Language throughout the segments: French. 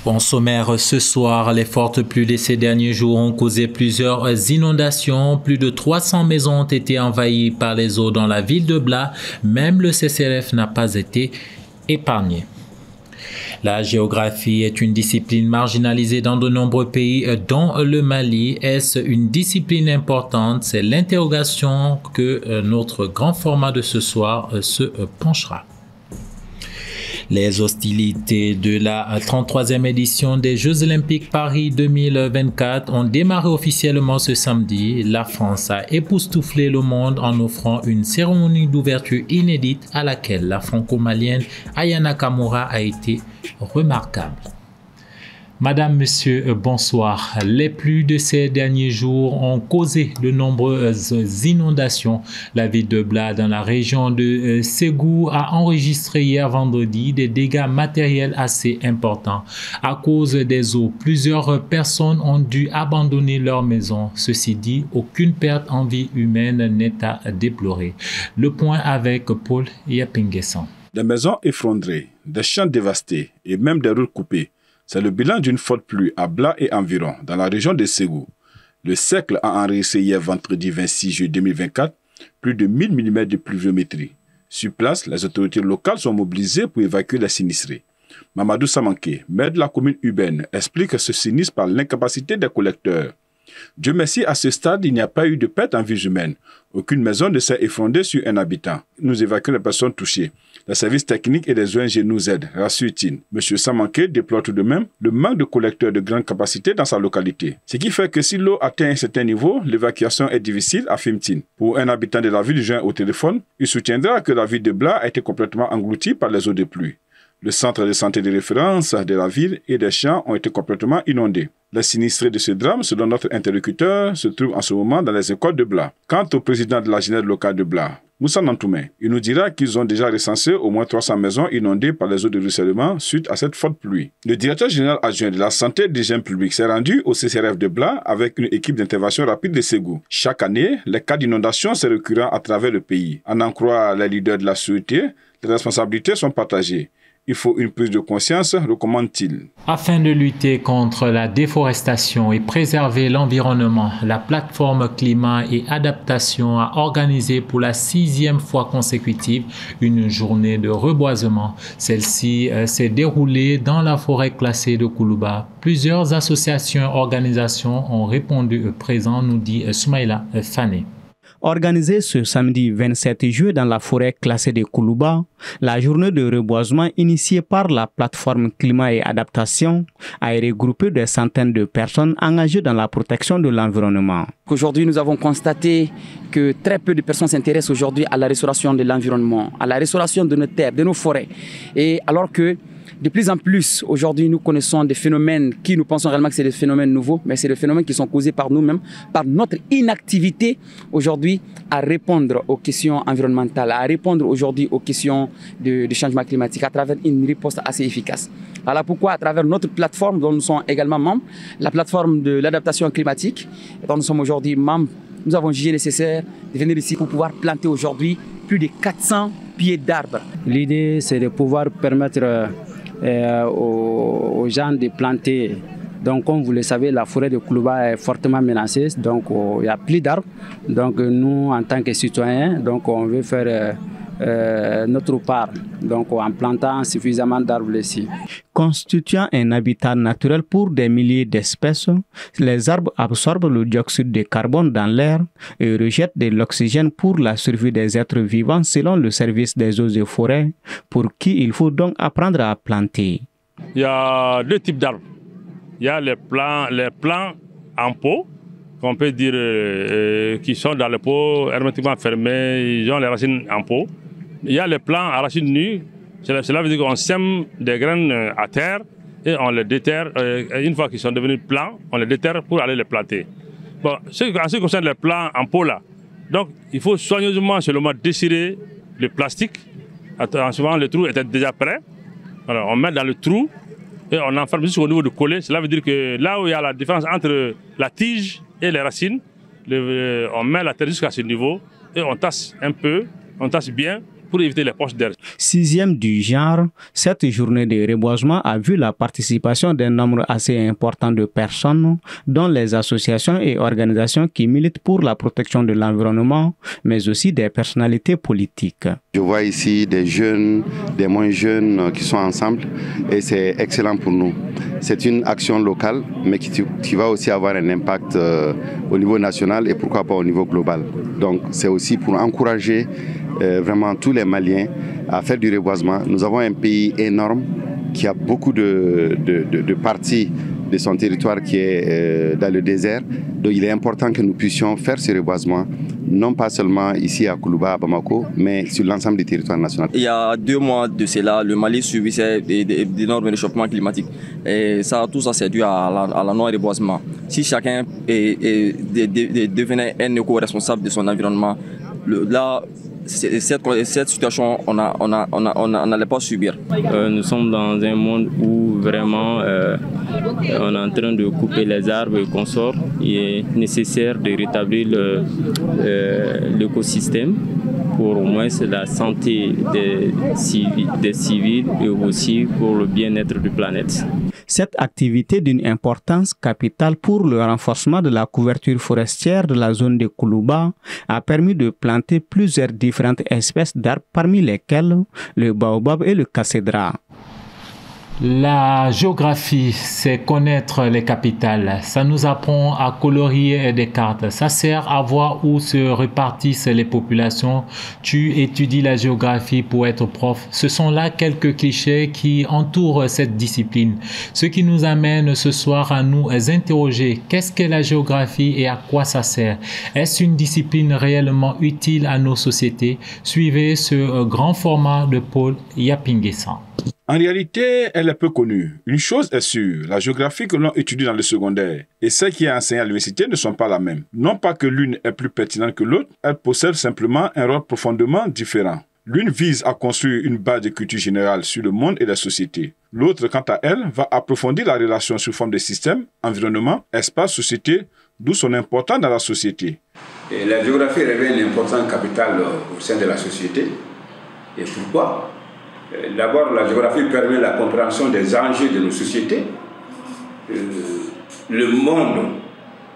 Bon sommaire ce soir, les fortes pluies de ces derniers jours ont causé plusieurs inondations. Plus de 300 maisons ont été envahies par les eaux dans la ville de Bla. Même le CCRF n'a pas été épargné. La géographie est une discipline marginalisée dans de nombreux pays, dont le Mali. Est-ce une discipline importante? C'est l'interrogation que notre grand format de ce soir se penchera. Les hostilités de la 33e édition des Jeux Olympiques Paris 2024 ont démarré officiellement ce samedi. La France a époustouflé le monde en offrant une cérémonie d'ouverture inédite à laquelle la franco-malienne Aya Nakamura a été remarquable. Madame, Monsieur, bonsoir. Les pluies de ces derniers jours ont causé de nombreuses inondations. La ville de Bla, dans la région de Ségou, a enregistré hier vendredi des dégâts matériels assez importants. À cause des eaux, plusieurs personnes ont dû abandonner leur maison. Ceci dit, aucune perte en vie humaine n'est à déplorer. Le point avec Paul Yapinguessan. Des maisons effondrées, des champs dévastés et même des routes coupées. C'est le bilan d'une forte pluie à Bla et environ, dans la région de Ségou. Le Cercle a enregistré hier vendredi 26 juillet 2024 plus de 1000 mm de pluviométrie. Sur place, les autorités locales sont mobilisées pour évacuer les sinistrés. Mamadou Samanké, maire de la commune urbaine, explique ce sinistre par l'incapacité des collecteurs. Dieu merci, à ce stade, il n'y a pas eu de perte en vie humaine. Aucune maison ne s'est effondrée sur un habitant. Nous évacuons les personnes touchées. Les services techniques et les ONG nous aident, rassure-t-il. M. Samanké déplore tout de même le manque de collecteurs de grande capacité dans sa localité. Ce qui fait que si l'eau atteint un certain niveau, l'évacuation est difficile, affirme-t-il. Pour un habitant de la ville joint au téléphone, il soutiendra que la ville de Bla a été complètement engloutie par les eaux de pluie. Le centre de santé de référence de la ville et des champs ont été complètement inondés. Les sinistrés de ce drame, selon notre interlocuteur, se trouvent en ce moment dans les écoles de Bla. Quant au président de la jeunesse locale de Bla, Moussa Nantoumé, il nous dira qu'ils ont déjà recensé au moins 300 maisons inondées par les eaux de ruissellement suite à cette forte pluie. Le directeur général adjoint de la santé et de l'hygiène publique s'est rendu au CCRF de Bla avec une équipe d'intervention rapide de Ségou. Chaque année, les cas d'inondation sont récurrents à travers le pays. À en croire les leaders de la société, les responsabilités sont partagées. Il faut une prise de conscience, recommande-t-il. Afin de lutter contre la déforestation et préserver l'environnement, la plateforme climat et adaptation a organisé pour la 6e fois consécutive une journée de reboisement. Celle-ci s'est déroulée dans la forêt classée de Koulouba. Plusieurs associations et organisations ont répondu présent, nous dit Soumaïla Fane. Organisée ce samedi 27 juillet dans la forêt classée de Koulouba, la journée de reboisement initiée par la plateforme Climat et Adaptation a regroupé des centaines de personnes engagées dans la protection de l'environnement. Aujourd'hui, nous avons constaté que très peu de personnes s'intéressent aujourd'hui à la restauration de l'environnement, à la restauration de nos terres, de nos forêts. Et alors que de plus en plus, aujourd'hui, nous connaissons des phénomènes qui nous pensons réellement que c'est des phénomènes nouveaux, mais c'est des phénomènes qui sont causés par nous-mêmes, par notre inactivité aujourd'hui à répondre aux questions environnementales, à répondre aujourd'hui aux questions de changement climatique à travers une riposte assez efficace. Voilà pourquoi, à travers notre plateforme dont nous sommes également membres, la plateforme de l'adaptation climatique, dont nous sommes aujourd'hui membres, nous avons jugé nécessaire de venir ici pour pouvoir planter aujourd'hui plus de 400 pieds d'arbres. L'idée, c'est de pouvoir permettre aux gens de planter. Donc, comme vous le savez, la forêt de Koulouba est fortement menacée, donc il n'y a plus d'arbres. Donc, nous, en tant que citoyens, donc, on veut faire notre part, donc en plantant suffisamment d'arbres ici. Constituant un habitat naturel pour des milliers d'espèces, les arbres absorbent le dioxyde de carbone dans l'air et rejettent de l'oxygène pour la survie des êtres vivants selon le service des eaux et forêts, pour qui il faut donc apprendre à planter. Il y a deux types d'arbres. Il y a les plants en pot, qu'on peut dire qui sont dans le pot hermétiquement fermés, ils ont les racines en pot. Il y a les plants à racines nues, cela veut dire qu'on sème des graines à terre et on les déterre. Une fois qu'ils sont devenus plants, on les déterre pour aller les planter. Bon, en ce qui concerne les plants en pot là, donc il faut soigneusement seulement déchirer le plastique. Souvent le trou était déjà prêt. Alors on met dans le trou et on enferme jusqu'au niveau du collet. Cela veut dire que là où il y a la différence entre la tige et les racines, on met la terre jusqu'à ce niveau et on tasse un peu, on tasse bien pour éviter les poches d'air. 6e du genre, cette journée de reboisement a vu la participation d'un nombre assez important de personnes, dont les associations et organisations qui militent pour la protection de l'environnement, mais aussi des personnalités politiques. Je vois ici des jeunes, des moins jeunes qui sont ensemble et c'est excellent pour nous. C'est une action locale, mais qui va aussi avoir un impact au niveau national et pourquoi pas au niveau global. Donc c'est aussi pour encourager vraiment tous les Maliens à faire du reboisement. Nous avons un pays énorme qui a beaucoup de parties de son territoire qui est dans le désert. Donc il est important que nous puissions faire ce reboisement, non pas seulement ici à Koulouba, à Bamako, mais sur l'ensemble du territoire national. Il y a 2 mois de cela, le Mali subissait d'énormes réchauffements climatiques. Et ça, tout ça, c'est dû à la non-reboisement. Si chacun devenait un éco-responsable de son environnement, là, cette situation, on n'allait pas subir. Nous sommes dans un monde où vraiment on est en train de couper les arbres et consorts. Il est nécessaire de rétablir l'écosystème pour au moins la santé des civils et aussi pour le bien-être de la planète. Cette activité d'une importance capitale pour le renforcement de la couverture forestière de la zone de Koulouba a permis de planter plusieurs différentes espèces d'arbres, parmi lesquelles le baobab et le cassédra. La géographie, c'est connaître les capitales. Ça nous apprend à colorier des cartes. Ça sert à voir où se répartissent les populations. Tu étudies la géographie pour être prof. Ce sont là quelques clichés qui entourent cette discipline. Ce qui nous amène ce soir à nous interroger qu'est-ce que la géographie et à quoi ça sert. Est-ce une discipline réellement utile à nos sociétés? Suivez ce grand format de Paul Yapinguessan. En réalité, elle est peu connue. Une chose est sûre, la géographie que l'on étudie dans le secondaire et celle qui est enseignée à l'université ne sont pas la même. Non pas que l'une est plus pertinente que l'autre, elles possèdent simplement un rôle profondément différent. L'une vise à construire une base de culture générale sur le monde et la société. L'autre, quant à elle, va approfondir la relation sous forme de système, environnement, espace, société, d'où son importance dans la société. Et la géographie revêt une importance capitale au sein de la société. Et pourquoi ? D'abord, la géographie permet la compréhension des enjeux de nos sociétés, le monde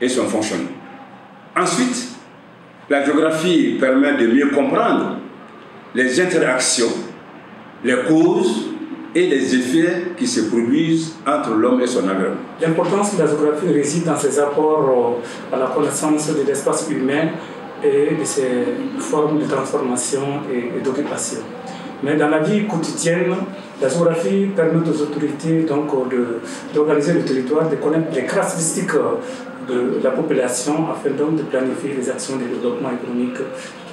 et son fonctionnement. Ensuite, la géographie permet de mieux comprendre les interactions, les causes et les effets qui se produisent entre l'homme et son environnement. L'importance de la géographie réside dans ses apports à la connaissance de l'espace humain et de ses formes de transformation et d'occupation. Mais dans la vie quotidienne, la géographie permet aux autorités d'organiser le territoire, de connaître les caractéristiques de la population afin donc de planifier les actions de développement économique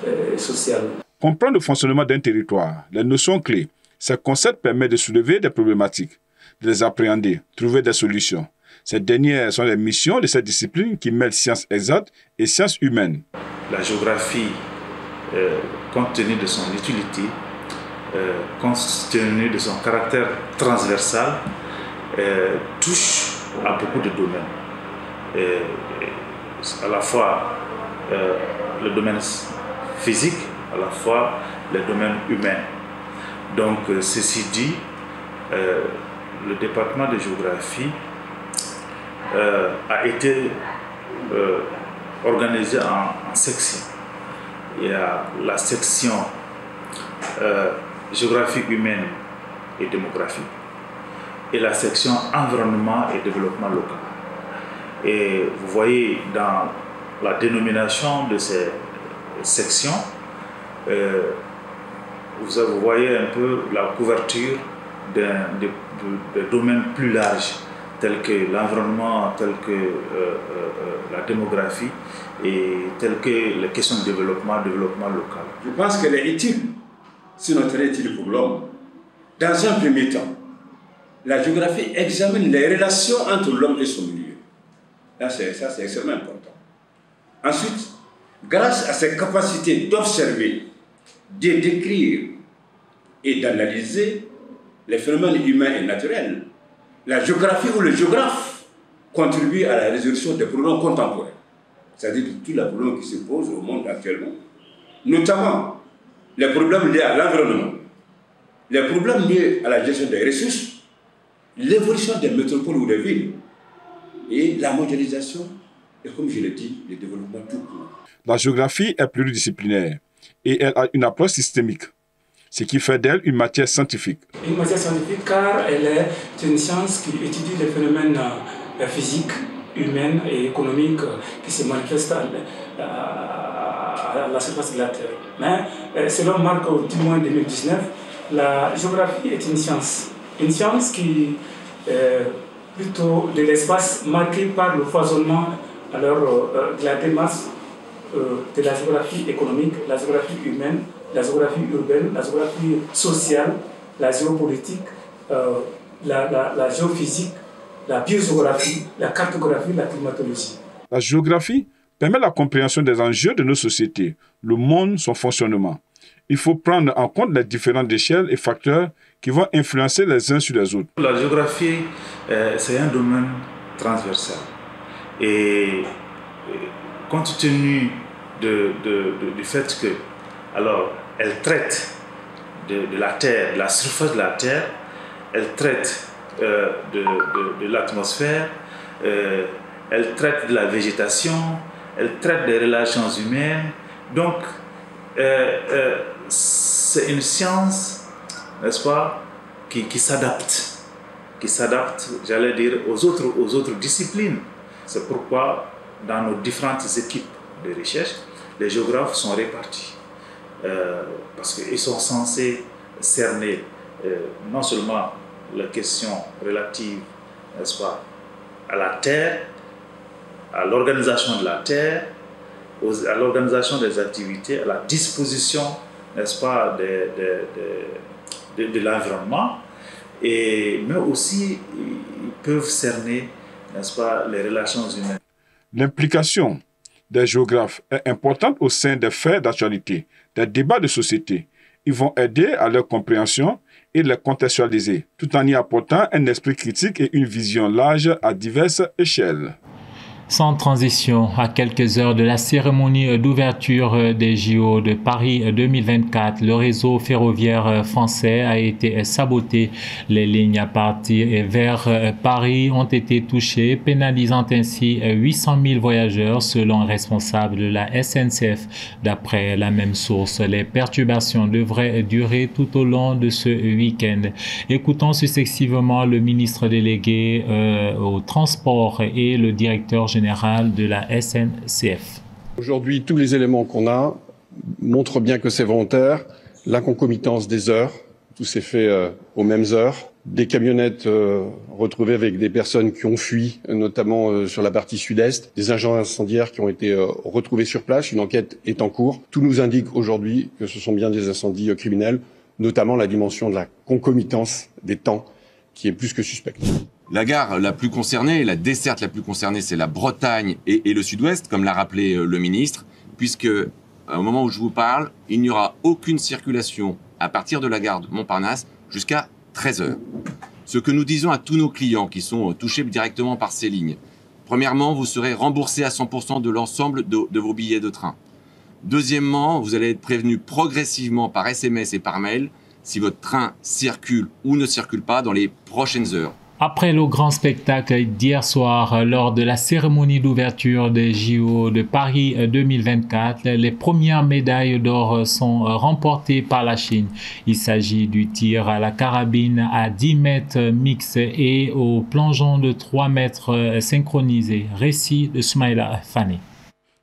et social. Comprendre le fonctionnement d'un territoire, les notions clés, ces concepts permettent de soulever des problématiques, de les appréhender, trouver des solutions. Ces dernières sont les missions de cette discipline qui mêle sciences exactes et sciences humaines. La géographie, compte tenu de son utilité, compte tenu de son caractère transversal, touche à beaucoup de domaines. À la fois le domaine physique, à la fois le domaine humain. Donc, ceci dit, le département de géographie a été organisé en sections. Il y a la section géographie humaine et démographie et la section environnement et développement local. Et vous voyez dans la dénomination de ces sections, vous voyez un peu la couverture de domaines plus larges tels que l'environnement, tels que la démographie et tels que les questions de développement local. Je pense qu'elle est utile, sinon très utile pour l'homme. Dans un premier temps, la géographie examine les relations entre l'homme et son milieu. Ça, c'est extrêmement important. Ensuite, grâce à ses capacités d'observer, de décrire et d'analyser les phénomènes humains et naturels, la géographie ou le géographe contribue à la résolution des problèmes contemporains, c'est-à-dire de tous les problèmes qui se posent au monde actuellement, notamment les problèmes liés à l'environnement, les problèmes liés à la gestion des ressources, l'évolution des métropoles ou des villes, et la mondialisation, et comme je l'ai dit, le développement tout court. La géographie est pluridisciplinaire et elle a une approche systémique, ce qui fait d'elle une matière scientifique. Une matière scientifique car elle est une science qui étudie les phénomènes physiques, humaines et économiques qui se manifestent à la surface de la Terre. Mais selon Marc Dumont 2019, la géographie est une science qui est plutôt de l'espace marqué par le foisonnement de la démasse de la géographie économique, la géographie humaine, la géographie urbaine, la géographie sociale, la géopolitique, la géophysique, la biogéographie, la cartographie, la climatologie. La géographie permet la compréhension des enjeux de nos sociétés, le monde, son fonctionnement. Il faut prendre en compte les différentes échelles et facteurs qui vont influencer les uns sur les autres. La géographie, c'est un domaine transversal. Et compte tenu du fait que, alors, elle traite de la Terre, de la surface de la Terre, elle traite de l'atmosphère, elle traite de la végétation, elle traite des relations humaines. Donc, c'est une science, n'est-ce pas, qui s'adapte, j'allais dire, aux autres disciplines. C'est pourquoi, dans nos différentes équipes de recherche, les géographes sont répartis. Parce qu'ils sont censés cerner non seulement la question relative, n'est-ce pas, à la Terre, à l'organisation de la Terre, à l'organisation des activités, à la disposition, n'est-ce pas, de l'environnement, mais aussi ils peuvent cerner, n'est-ce pas, les relations humaines. L'implication des géographes est importante au sein des faits d'actualité, des débats de société. Ils vont aider à leur compréhension et les contextualiser, tout en y apportant un esprit critique et une vision large à diverses échelles. Sans transition, à quelques heures de la cérémonie d'ouverture des JO de Paris 2024, le réseau ferroviaire français a été saboté. Les lignes à partir vers Paris ont été touchées, pénalisant ainsi 800 000 voyageurs selon un responsable de la SNCF. D'après la même source, les perturbations devraient durer tout au long de ce week-end. Écoutons successivement le ministre délégué au transport et le directeur général de la SNCF. Aujourd'hui, tous les éléments qu'on a montrent bien que c'est volontaire. La concomitance des heures, tout s'est fait aux mêmes heures. Des camionnettes retrouvées avec des personnes qui ont fui, notamment sur la partie sud-est. Des agents incendiaires qui ont été retrouvés sur place. Une enquête est en cours. Tout nous indique aujourd'hui que ce sont bien des incendies criminels, notamment la dimension de la concomitance des temps qui est plus que suspecte. La gare la plus concernée, la desserte la plus concernée, c'est la Bretagne et le Sud-Ouest, comme l'a rappelé le ministre, puisque au moment où je vous parle, il n'y aura aucune circulation à partir de la gare de Montparnasse jusqu'à 13h. Ce que nous disons à tous nos clients qui sont touchés directement par ces lignes, premièrement, vous serez remboursé à 100% de l'ensemble de vos billets de train. Deuxièmement, vous allez être prévenu progressivement par SMS et par mail si votre train circule ou ne circule pas dans les prochaines heures. Après le grand spectacle d'hier soir lors de la cérémonie d'ouverture des JO de Paris 2024, les premières médailles d'or sont remportées par la Chine. Il s'agit du tir à la carabine à 10 mètres mixte et au plongeon de 3 mètres synchronisé. Récit de Soumaïla Fani.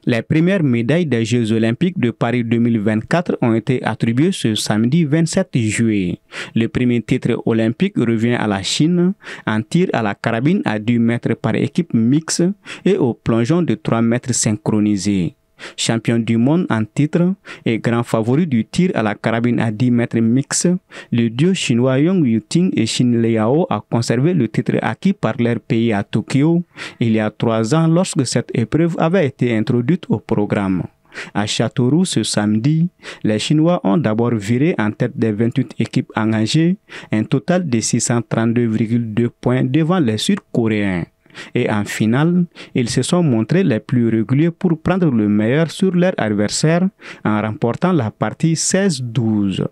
Les premières médailles des Jeux Olympiques de Paris 2024 ont été attribuées ce samedi 27 juillet. Le premier titre olympique revient à la Chine en tir à la carabine à 10 mètres par équipe mixte et au plongeon de 3 mètres synchronisé. Champion du monde en titre et grand favori du tir à la carabine à 10 mètres mixte, le duo chinois Yong Yuting et Xin Liao a conservé le titre acquis par leur pays à Tokyo il y a 3 ans lorsque cette épreuve avait été introduite au programme. À Châteauroux ce samedi, les Chinois ont d'abord viré en tête des 28 équipes engagées, un total de 632,2 points devant les Sud-Coréens. Et en finale, ils se sont montrés les plus réguliers pour prendre le meilleur sur leur adversaire en remportant la partie 16-12.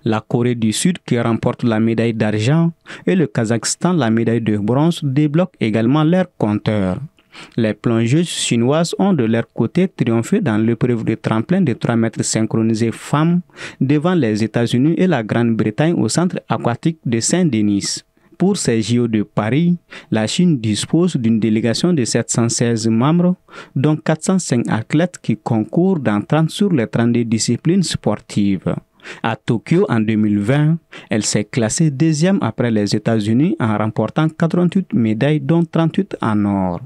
La Corée du Sud qui remporte la médaille d'argent et le Kazakhstan la médaille de bronze débloquent également leur compteur. Les plongeuses chinoises ont de leur côté triomphé dans l'épreuve de tremplin de 3 mètres synchronisé femmes devant les États-Unis et la Grande-Bretagne au centre aquatique de Saint-Denis. Pour ces JO de Paris, la Chine dispose d'une délégation de 716 membres, dont 405 athlètes qui concourent dans 30 sur les 32 disciplines sportives. À Tokyo en 2020, elle s'est classée deuxième après les États-Unis en remportant 88 médailles dont 38 en or.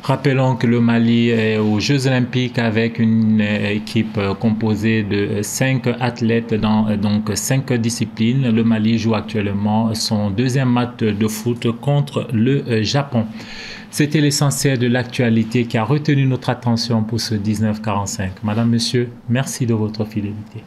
Rappelons que le Mali est aux Jeux Olympiques avec une équipe composée de 5 athlètes dans donc 5 disciplines. Le Mali joue actuellement son deuxième match de foot contre le Japon. C'était l'essentiel de l'actualité qui a retenu notre attention pour ce 1945. Madame, Monsieur, merci de votre fidélité.